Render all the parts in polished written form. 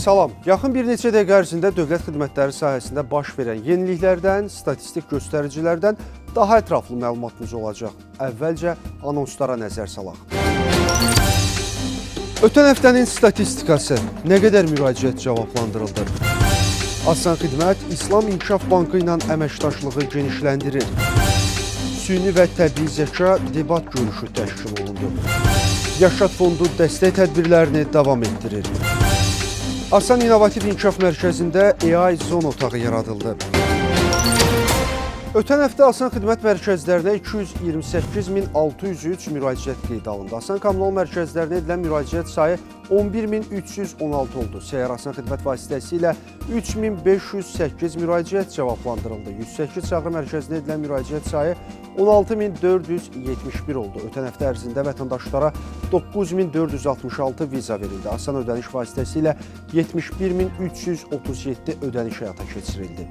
Salam. Yaxın bir neçə dəqiqə ərzində dövlət xidmətləri sahəsində baş verən yeniliklərdən, statistik göstəricilərdən daha ətraflı məlumatınız olacaq. Əvvəlcə anonslara nəzər salaq. Ötən həftənin statistikası nə qədər müraciət cavablandırıldı? Asan Xidmət İslam İnkişaf Bankı ilə əməkdaşlığı genişləndirir. Süni və təbii zəka debat görüşü təşkil olundu. Yaşad Fondu dəstək tədbirlərini davam etdirir. Asan İnnovativ İnkişaf Mərkəzində AI Zone otağı yaradıldı. Ötən həftə Asan Xidmət mərkəzlərinə 228.603 müraciət qeyd alındı. Asan kommunal mərkəzlərinə edilən müraciət sayı 11.316 oldu. Səhər Asan Xidmət vasitəsilə 3.508 müraciət cavablandırıldı. 108 çağrı mərkəzinə edilən müraciət sayı 16.471 oldu. Ötən həftə ərzində vətəndaşlara 9.466 viza verildi. Asan ödəniş vasitəsilə 71.337 ödəniş həyata keçirildi.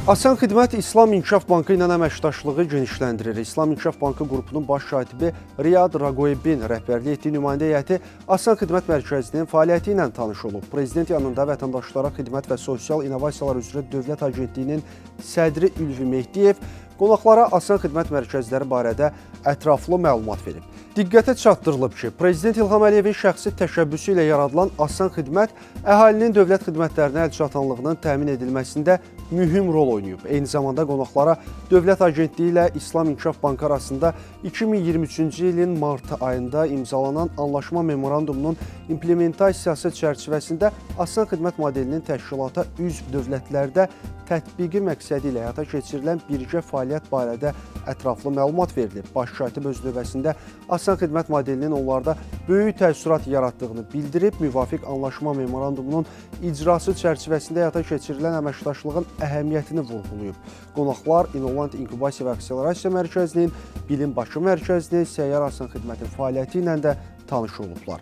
Asan Xidmət İslam İnkişaf Bankı ilə əməkdaşlığı genişləndirir. İslam İnkişaf Bankı qrupunun baş katibi Riyad Ragoyebin rəhbərlik etdiyi nümayəndə heyəti Asan Xidmət Mərkəzinin fəaliyyəti ilə tanış olub. Prezident yanında vətəndaşlara xidmət və sosial innovasiyalar üzrə Dövlət Agentliyinin sədri Ülvi Mehdiyev qonaqlara Asan Xidmət mərkəzləri barədə ətraflı məlumat verib. Diqqətə çatdırılıb ki, Prezident İlham Əliyevin şəxsi təşəbbüsü ilə yaradılan Asan Xidmət əhalinin dövlət xidmətlərinə əlçatanlığının təmin edilməsində mühüm rol oynayıb. Eyni zamanda qonaqlara Dövlət Agentliyi ilə İslam İnkişaf Bankı arasında 2023-cü ilin mart ayında imzalanan anlaşma memorandumunun implementasiyası çərçivəsində Asan Xidmət modelinin təşkilata üzv dövlətlərdə tətbiqi məqsədi ilə həyata keçirilən birgə fəaliyyət barədə ətraflı məlumat verilib. Baş katib öz növbəsində Asan Xidmət modelinin onlarda böyük təəssürat yaratdığını bildirib, müvafiq anlaşma memorandumunun icrası çərçivəsində həyata keçirilən əməkdaşlığın əhəmiyyətini vurğulayıb. Qonaqlar İnnovant İnkubasiya və Akselerasiya Mərkəzinin, Bilim Bakı Mərkəzinin, Səyyar Asan Xidmətin fəaliyyəti ilə də tanış olublar.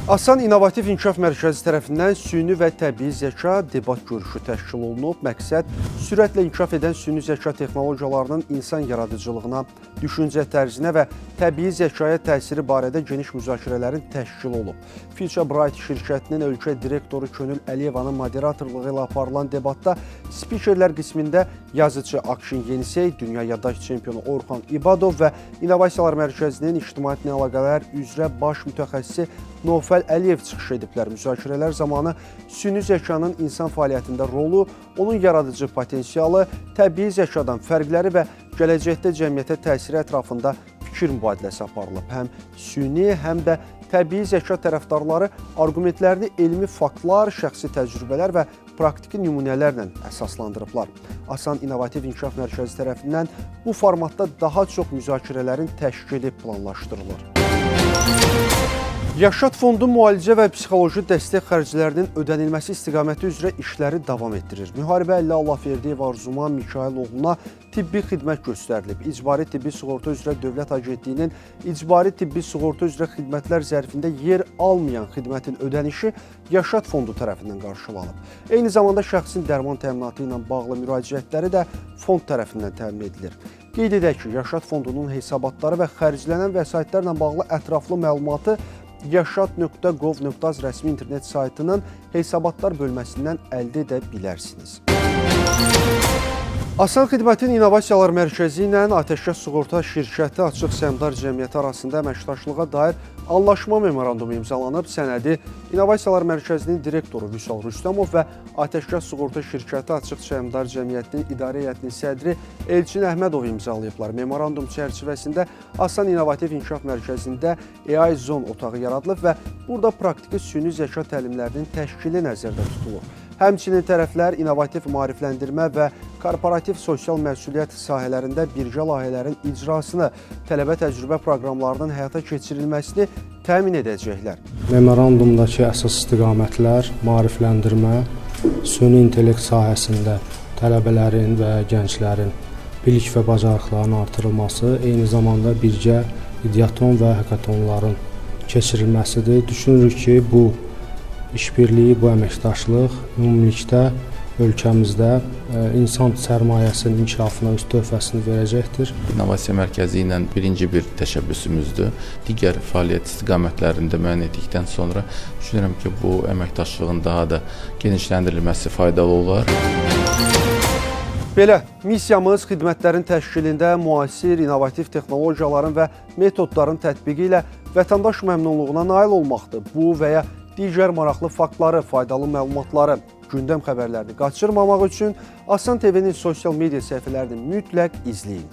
Asan İnnovativ İnkişaf Mərkəzi tərəfindən süni və təbii zəka debat görüşü təşkil olunub. Məqsəd sürətlə inkişaf edən süni zəka texnologiyalarının insan yaradıcılığına, düşüncə tərzinə və təbii zəkaya təsiri barədə geniş müzakirələrin təşkil olub. Future Bright şirkətinin ölkə direktoru Könül Əliyevanın moderatorluğu ilə aparılan debatda spikerlər qismində yazıcı Akşin Yenisey, dünya yaddaş çempionu Orxan İbadov və İnnovasiyalar Mərkəzinin ictimaiyyətlə əlaqələr üzrə baş mütəxəssisi Nofəl Əliyev çıxış ediblər. Müzakirələr zamanı süni zəkanın insan fəaliyyətində rolu, onun yaradıcı potensialı, təbii zəkadan fərqləri və gələcəkdə cəmiyyətə təsiri ətrafında fikir mübadiləsi aparılıb. Həm süni, həm də təbii zəka tərəfdarları arqumentlərini elmi faktlar, şəxsi təcrübələr və praktiki nümunələrlə əsaslandırıblar. Asan İnnovativ İnkişaf Mərkəzi tərəfindən bu formatda daha çox müzakirələrin təşkili planlaşdırılır. Yaşad Fondu müalicə və psixoloji dəstək xərclərinin ödənilməsi istiqaməti üzrə işləri davam etdirir. Müharibə əllə Allahverdiyev Arzuman Mikail oğluna tibbi xidmət göstərilib. İcbari tibbi sığorta üzrə Dövlət Agentliyinin icbari tibbi sığorta üzrə xidmətlər zərfində yer almayan xidmətin ödənişi Yaşad Fondu tərəfindən qarşılanıb. Eyni zamanda şəxsin dərman təminatı ilə bağlı müraciətləri də fond tərəfindən təmin edilir. Qeyd edək ki, Yaşad Fondunun hesabatları və xərclənən vəsaitlərlə bağlı ətraflı məlumatı yaşad.gov.az rəsmi internet saytının hesabatlar bölməsindən əldə edə bilərsiniz. Asan Xidmətin İnnovasiyalar Mərkəzi ilə Atəşkəs Sığorta Şirkəti Açıq Səhmdar Cəmiyyəti arasında əməkdaşlığa dair anlaşma memorandumu imzalanıb. Sənədi İnnovasiyalar Mərkəzinin direktoru Vüsal Rüstəmov və Atəşkəs Sığorta Şirkəti Açıq Səhmdar Cəmiyyətinin İdarə Heyətinin sədri Elçin Əhmədov imzalayıblar. Memorandum çərçivəsində Asan İnnovativ İnkişaf Mərkəzində AI Zone otağı yaradılıb və burada praktiki süni zəka təlimlərinin təşkili nəzərdə tutulur. Həmçinin tərəflər innovativ maarifləndirmə və korporativ sosial məsuliyyət sahələrində birgə layihələrin icrasını, tələbə təcrübə proqramlarının həyata keçirilməsini təmin edəcəklər. Memorandumdakı əsas istiqamətlər maarifləndirmə, süni intellekt sahəsində tələbələrin və gənclərin bilik və bacarıqlarının artırılması, eyni zamanda birgə ideaton və hakatonların keçirilməsidir. Düşünürük ki, bu İşbirliyi, bu əməkdaşlıq ümumilikdə ölkəmizdə insan sərmayəsinin inkişafına öz töhfəsini verəcəkdir. İnnovasiya mərkəzi ilə birinci bir təşəbbüsümüzdür. Digər fəaliyyət istiqamətlərində müəyyən etdikdən sonra düşünürəm ki, bu əməkdaşlığın daha da genişləndirilməsi faydalı olar. Belə, missiyamız xidmətlərin təşkilində müasir, innovativ texnologiyaların və metodların tətbiqi ilə vətəndaş məmnunluğuna nail olmaqdır. Bu və ya digər maraqlı faktları, faydalı məlumatları, gündəm xəbərlərini qaçırmamaq üçün Asan TV-nin sosial media səhifələrini mütləq izləyin.